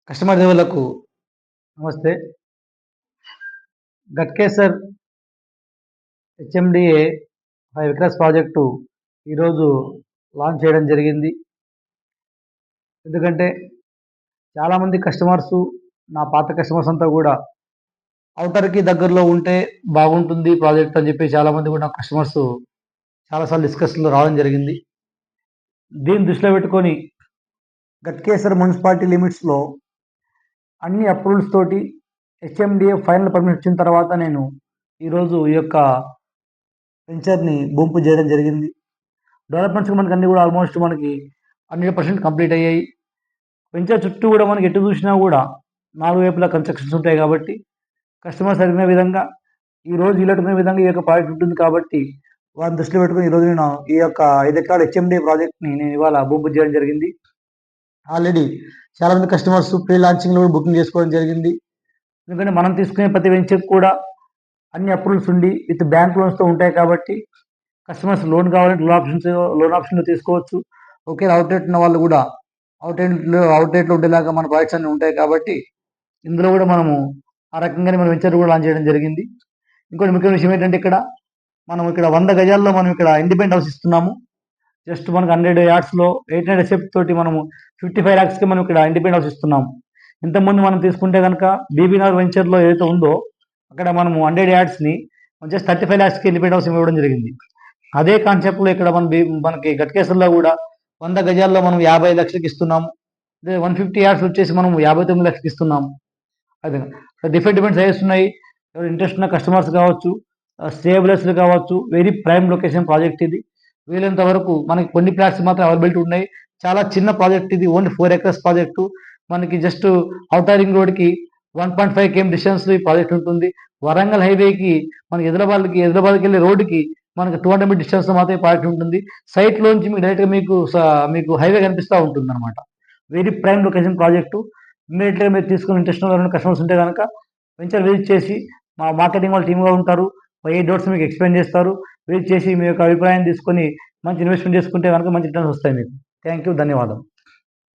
Customer దేవులకు నమస్తే. Ghatkesar HMDA 5 acres project ఈరోజు launch చేయడం జరిగింది. ఎందుకంటే చాలామంది కస్టమర్సు, నా పాత కస్టమర్స్ అంతా కూడా ఔటర్‌కి దగ్గరలో ఉంటే బాగుంటుంది ప్రాజెక్ట్ అని చెప్పి చాలామంది కూడా నాకు కస్టమర్సు చాలాసార్లు డిస్కషన్‌లో రావడం జరిగింది. దీన్ని దృష్టిలో పెట్టుకొని గట్కేసర్ మున్సిపాలిటీ లిమిట్స్‌లో అన్ని అప్రూవల్స్ తోటి హెచ్ఎండిఏ ఫైనల్ పర్మిషన్ వచ్చిన తర్వాత నేను ఈరోజు ఈ యొక్క వెంచర్‌ని భూమి పూజ చేయడం జరిగింది. డెవలప్‌మెంట్స్ మనకి అన్నీ కూడా ఆల్మోస్ట్ మనకి 100% కంప్లీట్ అయ్యాయి. వెంచర్ చుట్టూ కూడా మనకి ఎటు చూసినా కూడా 4 వైపులా కన్‌స్ట్రక్షన్స్ ఉంటాయి కాబట్టి కస్టమర్స్ అడిగిన విధంగా ఈరోజు ఈళ్ళు అడిగిన విధంగా ఈ యొక్క ప్రాజెక్ట్ ఉంటుంది కాబట్టి వారిని దృష్టిలో పెట్టుకొని ఈరోజు నేను ఈ యొక్క 5 ఎకరాల హెచ్ఎండిఏ ప్రాజెక్ట్‌ని నేను ఇవాళ భూమి పూజ చేయడం జరిగింది. ఆల్రెడీ చాలామంది కస్టమర్స్ ప్రీ లాంచింగ్‌లో కూడా బుకింగ్ చేసుకోవడం జరిగింది. ఎందుకంటే మనం తీసుకునే ప్రతి వెంచర్‌కి కూడా అన్ని అప్రూవల్స్ ఉండి విత్ బ్యాంక్ లోన్స్‌తో ఉంటాయి కాబట్టి కస్టమర్స్ లోన్ కావాలంటే లోన్ ఆప్షన్‌లో తీసుకోవచ్చు. ఒకేలా అవుట్‌లెట్ ఉన్న వాళ్ళు కూడా అవుట్‌లెట్‌లో ఉండేలాగా మన ప్రాజెక్ట్స్ అన్నీ ఉంటాయి కాబట్టి ఇందులో కూడా మనము ఆ రకంగానే మన వెంచర్ కూడా లాంచ్ చేయడం జరిగింది. ఇంకోటి ముఖ్యమైన విషయం ఏంటంటే మనం ఇక్కడ 100 గజాల్లో మనం ఇక్కడ ఇండిపెండెంట్ హౌస్ ఇస్తున్నాము. జస్ట్ మనకు 100 యార్డ్స్‌లో 800 ఎస్ఎఫ్ తోటి మనము 55 లాక్స్‌కి మనం ఇక్కడ ఇండిపెండెంట్ హౌస్ ఇస్తున్నాము. ఇంతకుముందు మనం తీసుకుంటే గనక బీబీనగర్ వెంచర్‌లో ఏదైతే ఉందో అక్కడ మనము 100 యార్డ్స్‌ని జస్ట్ 35 లాక్స్‌కి ఇండిపెండెంట్ హౌస్ ఇవ్వడం జరిగింది. అదే కాన్సెప్ట్‌లో ఇక్కడ మనకి గట్కేసర్‌లో కూడా 100 గజాల్లో మనం 50 లక్షలకి ఇస్తున్నాము. అదే 150 యార్డ్స్ వచ్చేసి మనం 59 లక్షలకి ఇస్తున్నాము. అదే డిఫరెంట్ సైజెస్ ఉన్నాయి. ఎవరు ఇంట్రెస్ట్ ఉన్న కస్టమర్స్ కావచ్చు, స్టేబులర్స్‌లు కావచ్చు, వెరీ ప్రైమ్ లొకేషన్ ప్రాజెక్ట్ ఇది. వీలైనంత వరకు మనకి కొన్ని ప్లాట్స్ మాత్రం అవైలబిలిటీ ఉన్నాయి. చాలా చిన్న ప్రాజెక్ట్ ఇది. Only 4 acres project. మనకి జస్ట్ ఔటర్ రింగ్ రోడ్‌కి 1.5 కేఎం డిస్టెన్స్‌లో ఈ ప్రాజెక్ట్ ఉంటుంది. వరంగల్ హైవేకి మనకి హైదరాబాద్‌కెళ్ళే రోడ్డుకి మనకి 200 మీటర్ డిస్టెన్స్‌లో మాత్రమే ప్రాజెక్ట్ ఉంటుంది. సైట్‌లోంచి మీకు డైరెక్ట్‌గా మీకు హైవే కనిపిస్తా ఉంటుందన్నమాట. Very prime location project. ఇమ్మీడియేట్‌గా మీరు తీసుకుని ఇంట్రెస్ట్ ఉన్న కస్టమర్స్ ఉంటే గనక వెంచర్ విజిట్ చేసి మా మార్కెటింగ్ వాళ్ళు టీమ్‌గా ఉంటారు. ఏ డౌట్స్ మీకు ఎక్స్‌ప్లెయిన్ చేస్తారు. విజిట్ చేసి మీ యొక్క అభిప్రాయం తీసుకొని మంచి ఇన్వెస్ట్‌మెంట్ చేసుకుంటే గనక మంచి రిటర్న్స్ వస్తాయి మీకు. Thank you. ధన్యవాదాలు.